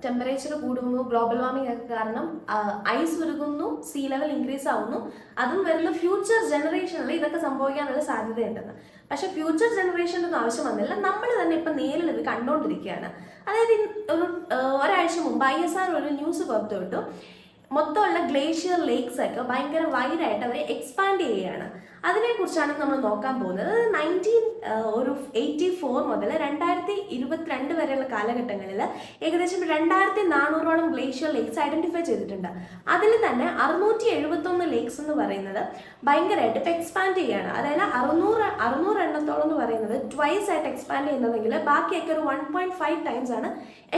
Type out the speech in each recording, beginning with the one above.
Temperature കൂടുന്നു, global warming ഒക്കെ കാരണം ഐസ് ഉരുകുന്നു, സീ ലെവൽ ഇൻക്രീസ് ആവുന്നു. അതും വരുന്ന ഫ്യൂച്ചർ ജനറേഷനിൽ ഇതൊക്കെ സംഭവിക്കാനുള്ള സാധ്യതയുണ്ടെന്ന്. പക്ഷെ ഫ്യൂച്ചർ ജനറേഷൻ്റെ ഒന്നും ആവശ്യം വന്നില്ല, നമ്മൾ തന്നെ ഇപ്പം നേരിൽ ഇത് കണ്ടുകൊണ്ടിരിക്കുകയാണ്. അതായത് ഒരാഴ്ച മുമ്പ് ISR ഒരു ന്യൂസ് പുറത്തുവിട്ടു. മൊത്തമുള്ള ഗ്ലേഷ്യർ ലേക്സ് ഒക്കെ ഭയങ്കര വൈഡായിട്ട് അവർ എക്സ്പാൻഡ് ചെയ്യുകയാണ്. അതിനെക്കുറിച്ചാണ് നമ്മൾ നോക്കാൻ പോകുന്നത്. 1984 മുതൽ 2022 വരെയുള്ള കാലഘട്ടങ്ങളിൽ ഏകദേശം 2400ഓളം ഗ്ലേഷ്യർ ലേക്സ് ഐഡന്റിഫൈ ചെയ്തിട്ടുണ്ട്. അതിൽ തന്നെ 671 ലേക്സ് എന്ന് പറയുന്നത് ഭയങ്കരമായിട്ട് ഇപ്പം എക്സ്പാൻഡ് ചെയ്യുകയാണ്. അതായത് 600 എണ്ണത്തോളം എന്ന് പറയുന്നത് ട്വൈസ് ആയിട്ട് എക്സ്പാൻഡ് ചെയ്യുന്നതെങ്കിൽ ബാക്കിയൊക്കെ ഒരു 1.5 ടൈംസ് ആണ്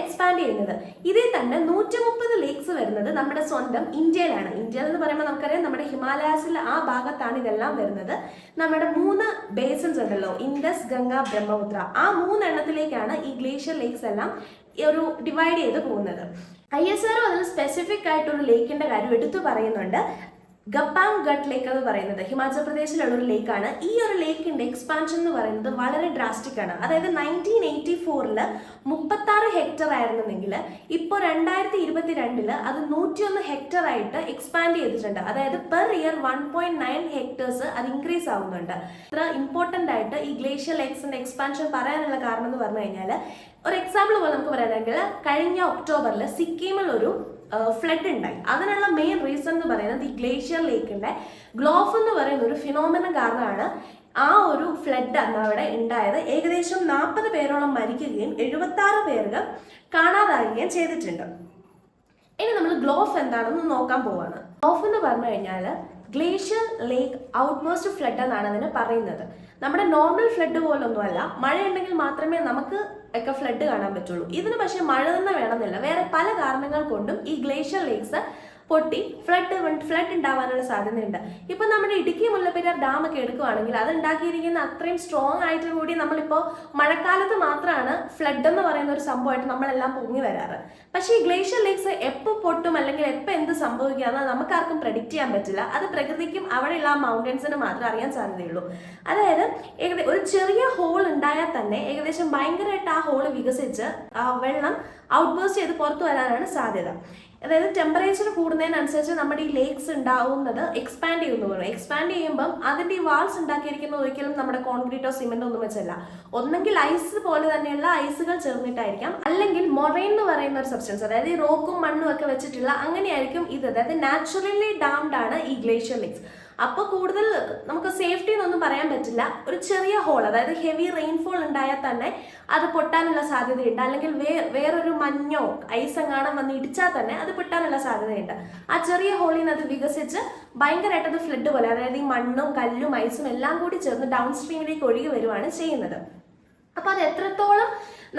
എക്സ്പാൻഡ് ചെയ്യുന്നത്. ഇതിൽ തന്നെ 130 ലേക്സ് വരുന്നത് നമ്മുടെ സ്വന്തം ഇന്ത്യയിലാണ്. ഇന്ത്യയിൽ എന്ന് പറയുമ്പോൾ നമുക്കറിയാം നമ്മുടെ ഹിമാലയാസിൽ ആ ഭാഗത്താണ് ഇതെല്ലാം വരുന്നത്. നമ്മുടെ 3 ബേസിൻസ് ഉണ്ടല്ലോ, ഇൻഡസ്, ഗംഗ, ബ്രഹ്മപുത്ര, ആ 3 എണ്ണത്തിലേക്കാണ് ഈ ഗ്ലേഷ്യർ ലേക്സ് എല്ലാം ഒരു ഡിവൈഡ് ചെയ്ത് പോകുന്നത്. ISRO അതിൽ സ്പെസിഫിക് ആയിട്ടൊരു ലേക്കിന്റെ കാര്യം എടുത്തു പറയുന്നുണ്ട്. ഗപ്പാങ് ഗട്ട് ലേക്ക് എന്ന് പറയുന്നത് ഹിമാചൽ പ്രദേശിലുള്ള ഒരു ലേക്കാണ്. ഈ ഒരു ലേക്കിന്റെ എക്സ്പാൻഷൻ എന്ന് പറയുന്നത് വളരെ ഡ്രാസ്റ്റിക് ആണ്. അതായത് 1984 36 ഹെക്ടർ ആയിരുന്നെങ്കിൽ ഇപ്പോൾ 2022 അത് 101 ഹെക്ടർ ആയിട്ട് എക്സ്പാൻഡ് ചെയ്തിട്ടുണ്ട്. അതായത് പെർ ഇയർ 1.9 ഹെക്ടേഴ്സ് അത് ഇൻക്രീസ് ആവുന്നുണ്ട്. ഇത്ര ഇമ്പോർട്ടൻ്റ് ആയിട്ട് ഈ ഗ്ലേഷ്യർ ലേക്സിന്റെ എക്സ്പാൻഷൻ പറയാനുള്ള കാരണം എന്ന് പറഞ്ഞു കഴിഞ്ഞാൽ, ഒരു എക്സാമ്പിൾ പോലെ നമുക്ക് പറയുകയാണെങ്കിൽ കഴിഞ്ഞ ഒക്ടോബറിൽ സിക്കിമിൽ ഒരു ഫ്ലഡ് ഉണ്ടായി. അതിനുള്ള മെയിൻ റീസൺ എന്ന് പറയുന്നത് ഈ ഗ്ലേഷ്യർ ലേക്കിന്റെ ഗ്ലോഫ് എന്ന് പറയുന്ന ഒരു ഫിനോമിനൻ കാരണമാണ് ആ ഒരു ഫ്ലഡ് അന്ന് അവിടെ ഉണ്ടായത്. ഏകദേശം 40 പേരോളം മരിക്കുകയും 76 പേർക്ക് കാണാതാകുകയും ചെയ്തിട്ടുണ്ട്. ഇനി നമ്മൾ ഗ്ലോഫ് എന്താണെന്ന് നോക്കാൻ പോവാണ്. ഗ്ലോഫ് എന്ന് പറഞ്ഞു കഴിഞ്ഞാൽ ഗ്ലേഷ്യർ ലേക്ക് ഔട്ട്ബേസ്റ്റ് ഫ്ലഡ് എന്നാണ് അതിന് പറയുന്നത്. നമ്മുടെ നോർമൽ ഫ്ലഡ് പോലൊന്നുമല്ല. മഴയുണ്ടെങ്കിൽ മാത്രമേ നമുക്ക് ഒക്കെ ഫ്ലഡ് കാണാൻ പറ്റുള്ളൂ. ഇതിന് പക്ഷേ മഴ തന്നെ വേണമെന്നില്ല. വേറെ പല കാരണങ്ങൾ കൊണ്ടും ഈ ഗ്ലേഷ്യർ ലേക്സ് പൊട്ടി ഫ്ലഡ് ഉണ്ടാവാനുള്ള സാധ്യതയുണ്ട്. ഇപ്പം നമ്മുടെ ഇടുക്കി മുല്ലപ്പെരിയാർ ഡാം ഒക്കെ എടുക്കുകയാണെങ്കിൽ അത് ഉണ്ടാക്കിയിരിക്കുന്ന അത്രയും സ്ട്രോങ് ആയിട്ട് കൂടി നമ്മളിപ്പോൾ മഴക്കാലത്ത് മാത്രമാണ് ഫ്ലഡ് എന്ന് പറയുന്ന ഒരു സംഭവമായിട്ട് നമ്മളെല്ലാം പൊങ്ങി വരാറ്. പക്ഷേ ഈ ഗ്ലേഷ്യർ ലേക്സ് എപ്പോൾ പൊട്ടും അല്ലെങ്കിൽ എപ്പോൾ എന്ത് സംഭവിക്കാമെന്ന് നമുക്കാർക്കും പ്രെഡിക്റ്റ് ചെയ്യാൻ പറ്റില്ല. അത് പ്രകൃതിക്കും അവിടെയുള്ള ആ മൗണ്ടൻസിന് മാത്രമേ അറിയാൻ സാധ്യതയുള്ളൂ. അതായത് ഒരു ചെറിയ ഹോൾ ഉണ്ടായാൽ തന്നെ ഏകദേശം ഭയങ്കരമായിട്ട് ആ ഹോൾ വികസിച്ച് ആ വെള്ളം ഔട്ട്ബേസ്റ്റ് ചെയ്ത് പുറത്തു വരാനാണ് സാധ്യത. അതായത് ടെമ്പറേച്ചർ കൂടുന്നതിനനുസരിച്ച് നമ്മുടെ ഈ ലേക്സ് ഉണ്ടാവുന്നത് എക്സ്പാൻഡ് ചെയ്യുന്നു. എക്സ്പാൻഡ് ചെയ്യുമ്പം അതിൻ്റെ ഈ വാൾസ് ഉണ്ടാക്കിയിരിക്കുന്നത് ഒരിക്കലും നമ്മുടെ കോൺക്രീറ്റോ സിമെന്റോ ഒന്നും വെച്ചല്ല. ഒന്നെങ്കിൽ ഐസ് പോലെ തന്നെയുള്ള ഐസുകൾ ചേർന്നിട്ടായിരിക്കാം, അല്ലെങ്കിൽ മൊറൈൻ എന്ന് പറയുന്ന ഒരു സബ്സ്റ്റൻസ്, അതായത് ഈ റോക്കും മണ്ണും ഒക്കെ വെച്ചിട്ടുള്ള അങ്ങനെയായിരിക്കും ഇത്. അതായത് നാച്ചുറലി ഡാംഡ് ആണ് ഈ ഗ്ലേഷ്യർ ലേക്സ്. അപ്പോൾ കൂടുതൽ നമുക്ക് സേഫ്റ്റി എന്നൊന്നും പറയാൻ പറ്റില്ല. ഒരു ചെറിയ ഹോൾ, അതായത് ഹെവി റെയിൻഫോൾ ഉണ്ടായാൽ തന്നെ അത് പൊട്ടാനുള്ള സാധ്യതയുണ്ട്. അല്ലെങ്കിൽ വേറൊരു മഞ്ഞോ ഐസ് എങ്ങാനും വന്ന് ഇടിച്ചാൽ തന്നെ അത് പൊട്ടാനുള്ള സാധ്യതയുണ്ട്. ആ ചെറിയ ഹോളിൽ നിന്ന് അത് വികസിച്ച് ഭയങ്കരമായിട്ട് അത് ഫ്ലഡ് പോലെ, അതായത് ഈ മണ്ണും കല്ലും ഐസും എല്ലാം കൂടി ചേർന്ന് ഡൗൺ സ്ട്രീമിലേക്ക് ഒഴുകി വരുവാണ് ചെയ്യുന്നത്. അപ്പോൾ അത് എത്രത്തോളം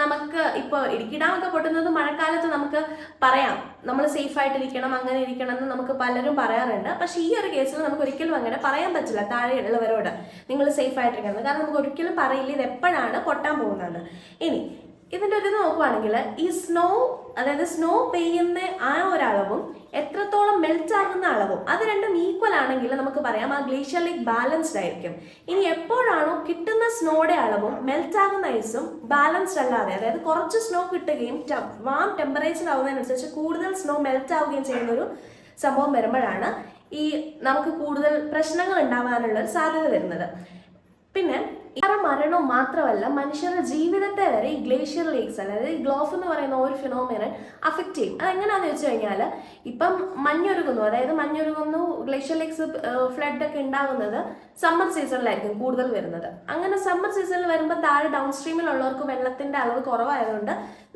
നമുക്ക് ഇപ്പോൾ ഇടുക്കി ഡാം ഒക്കെ പൊട്ടുന്നത് മഴക്കാലത്ത് നമുക്ക് പറയാം നമ്മൾ സേഫ് ആയിട്ടിരിക്കണം, അങ്ങനെ ഇരിക്കണം എന്ന് നമുക്ക് പലരും പറയാറുണ്ട്. പക്ഷേ ഈ ഒരു കേസിൽ നമുക്ക് ഒരിക്കലും അങ്ങനെ പറയാൻ പറ്റില്ല താഴെയുള്ളവരോട് നിങ്ങൾ സേഫ് ആയിട്ടിരിക്കണം. കാരണം നമുക്ക് ഒരിക്കലും പറയില്ല ഇത് എപ്പോഴാണ് പൊട്ടാൻ പോകുന്നതെന്ന്. ഇനി ഇതിൻ്റെ ഒരു നോക്കുവാണെങ്കിൽ ഈ അതായത് സ്നോ പെയ്യുന്ന ആ ഒരളവും എത്രത്തോളം മെൽറ്റ് ആകുന്ന അളവും അത് രണ്ടും ഈക്വൽ ആണെങ്കിൽ നമുക്ക് പറയാം ആ ഗ്ലേഷ്യർ ലേക്ക് ബാലൻസ്ഡ് ആയിരിക്കും. ഇനി എപ്പോഴാണോ കിട്ടുന്ന സ്നോയുടെ അളവും മെൽറ്റ് ആകുന്ന ഐസും ബാലൻസ്ഡ് അല്ലാതെ, അതായത് കുറച്ച് സ്നോ കിട്ടുകയും വാം ടെമ്പറേച്ചർ ആവുന്നതിനനുസരിച്ച് കൂടുതൽ സ്നോ മെൽറ്റ് ആവുകയും ചെയ്യുന്ന ഒരു സംഭവം വരുമ്പോഴാണ് ഈ നമുക്ക് കൂടുതൽ പ്രശ്നങ്ങൾ ഉണ്ടാവാനുള്ള ഒരു സാധ്യത വരുന്നത്. പിന്നെ മരണവും മാത്രമല്ല മനുഷ്യരുടെ ജീവിതത്തെ വരെ ഈ ഗ്ലേഷ്യർ ലേക്സ്, അതായത് ഈ ഗ്ലോഫ് എന്ന് പറയുന്ന ഒരു ഫിനോമിനൻ അഫക്റ്റ് ചെയ്യും. അതെങ്ങനെയാണെന്ന് വെച്ച് കഴിഞ്ഞാൽ, ഇപ്പം മഞ്ഞൊരുകുന്നു ഗ്ലേഷ്യർ ലേക്സ് ഫ്ലഡ് ഒക്കെ ഉണ്ടാകുന്നത് സമ്മർ സീസണിലായിരിക്കും കൂടുതൽ വരുന്നത്. അങ്ങനെ സമ്മർ സീസണിൽ വരുമ്പോൾ താഴെ ഡൗൺ സ്ട്രീമിലുള്ളവർക്ക് വെള്ളത്തിന്റെ അളവ് കുറവായതുകൊണ്ട്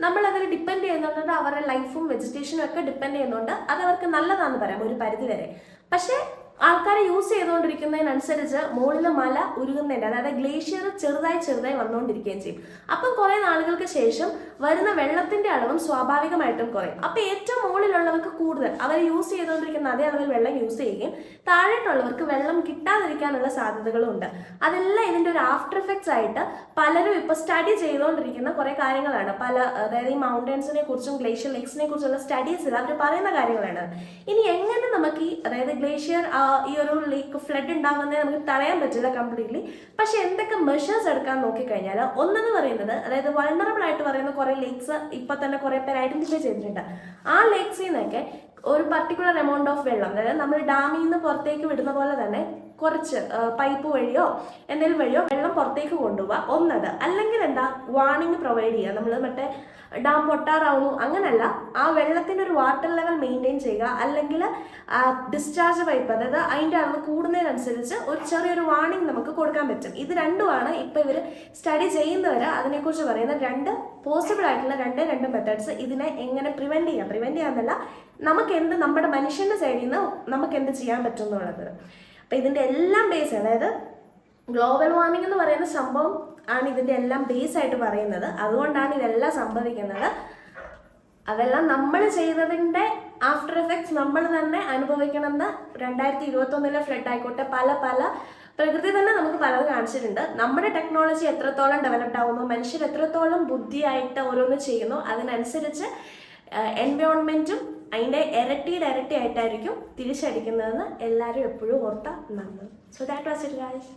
നമ്മൾ അതിൽ ഡിപ്പെൻഡ് ചെയ്യുന്നുണ്ട്. അവരുടെ ലൈഫും വെജിറ്റേഷനും ഒക്കെ ഡിപ്പെൻഡ് ചെയ്യുന്നുണ്ട്. അത് അവർക്ക് നല്ലതാണെന്ന് പറയാം ഒരു പരിധി വരെ. പക്ഷേ ആൾക്കാരെ യൂസ് ചെയ്തുകൊണ്ടിരിക്കുന്നതിനനുസരിച്ച് മുകളിൽ മല ഉരുകുന്നതിൻ്റെ, അതായത് ഗ്ലേഷ്യർ ചെറുതായി വന്നുകൊണ്ടിരിക്കുകയും ചെയ്യും. അപ്പം കുറേ നാളുകൾക്ക് ശേഷം വരുന്ന വെള്ളത്തിന്റെ അളവും സ്വാഭാവികമായിട്ടും കുറയും. അപ്പം ഏറ്റവും മുകളിലുള്ളവർക്ക് കൂടുതൽ അവർ യൂസ് ചെയ്തുകൊണ്ടിരിക്കുന്ന അതേ അളവിൽ വെള്ളം യൂസ് ചെയ്യുകയും താഴെട്ടുള്ളവർക്ക് വെള്ളം കിട്ടാതിരിക്കാനുള്ള സാധ്യതകളും ഉണ്ട്. അതെല്ലാം ഇതിൻ്റെ ഒരു ആഫ്റ്റർ എഫക്ട്സ് ആയിട്ട് പലരും ഇപ്പോൾ സ്റ്റഡി ചെയ്തുകൊണ്ടിരിക്കുന്ന കുറേ കാര്യങ്ങളാണ്. അതായത് ഈ മൗണ്ടൻസിനെ കുറിച്ചും ഗ്ലേഷ്യർ ലേക്സിനെ കുറിച്ചുള്ള സ്റ്റഡീസിൽ അവർ പറയുന്ന കാര്യങ്ങളാണ്. ഇനി എങ്ങനെ നമുക്ക് അതായത് ഗ്ലേഷ്യർ ഈ ഒരു ലേക്ക് ഫ്ലഡ് ഉണ്ടാകുന്നത് നമുക്ക് തടയാൻ പറ്റില്ല കംപ്ലീറ്റ്ലി. പക്ഷെ എന്തൊക്കെ മെഷേഴ്സ് എടുക്കാൻ നോക്കിക്കഴിഞ്ഞാൽ, ഒന്നെന്ന് പറയുന്നത്, അതായത് വൾണറബിൾ ആയിട്ട് പറയുന്ന കുറേ ലേക്സ് ഇപ്പൊ തന്നെ കുറേ പേര് ഐഡന്റിഫൈ ചെയ്തിട്ടുണ്ട്. ആ ലേക്സിൽ നിന്നൊക്കെ ഒരു പർട്ടിക്കുലർ എമൗണ്ട് ഓഫ് വെള്ളം, അതായത് നമ്മൾ ഡാമിൽ നിന്ന് പുറത്തേക്ക് വിടുന്ന പോലെ തന്നെ കുറച്ച് പൈപ്പ് വഴിയോ എന്തെങ്കിലും വഴിയോ വെള്ളം പുറത്തേക്ക് കൊണ്ടുപോവുക ഒന്നത്. അല്ലെങ്കിൽ എന്താ, വാർണിംഗ് പ്രൊവൈഡ് ചെയ്യുക. നമ്മൾ മറ്റേ ഡാം പൊട്ടാറാവുന്നു അങ്ങനല്ല, ആ വെള്ളത്തിൻ്റെ ഒരു വാട്ടർ ലെവൽ മെയിൻറ്റെയിൻ ചെയ്യുക. അല്ലെങ്കിൽ ഡിസ്ചാർജ് പൈപ്പ്, അതായത് അതിൻ്റെ അളവ് കൂടുന്നതിനനുസരിച്ച് ഒരു ചെറിയൊരു വാർണിംഗ് നമുക്ക് കൊടുക്കാൻ പറ്റും. ഇത് രണ്ടുമാണ് ഇപ്പോൾ ഇവർ സ്റ്റഡി ചെയ്യുന്നവർ അതിനെക്കുറിച്ച് പറയുന്ന രണ്ട് പോസിബിൾ ആയിട്ടുള്ള രണ്ട് മെത്തേഡ്സ്. ഇതിനെ എങ്ങനെ പ്രിവെൻറ്റ് ചെയ്യാമെന്നല്ല, നമ്മുടെ മനുഷ്യൻ്റെ സൈഡിൽ നിന്ന് നമുക്ക് എന്ത് ചെയ്യാൻ പറ്റും എന്നുള്ളത്. അപ്പം ഇതിൻ്റെ എല്ലാം ബേസ്, അതായത് ഗ്ലോബൽ വാർമിംഗ് എന്ന് പറയുന്ന സംഭവം ആണ് ഇതിൻ്റെ എല്ലാം ബേസ് ആയിട്ട് പറയുന്നത്. അതുകൊണ്ടാണ് ഇതെല്ലാം സംഭവിക്കുന്നത്. അതെല്ലാം നമ്മൾ ചെയ്തതിൻ്റെ ആഫ്റ്റർ എഫക്ട്സ് നമ്മൾ തന്നെ അനുഭവിക്കണമെന്ന് 2021 ഫ്ലഡ് ആയിക്കോട്ടെ, പല പ്രകൃതി തന്നെ നമുക്ക് പലത് കാണിച്ചിട്ടുണ്ട്. നമ്മുടെ ടെക്നോളജി എത്രത്തോളം ഡെവലപ്ഡ് ആവുന്നു, മനുഷ്യർ എത്രത്തോളം ബുദ്ധിയായിട്ട് ഓരോന്ന് ചെയ്യുന്നു, അതിനനുസരിച്ച് എൻവയോൺമെൻറ്റും അതിൻ്റെ ഇരട്ടി ആയിട്ടായിരിക്കും തിരിച്ചടിക്കുന്നതെന്ന് എല്ലാവരും എപ്പോഴും ഓർത്താൽ നല്ലത്. So that was it guys.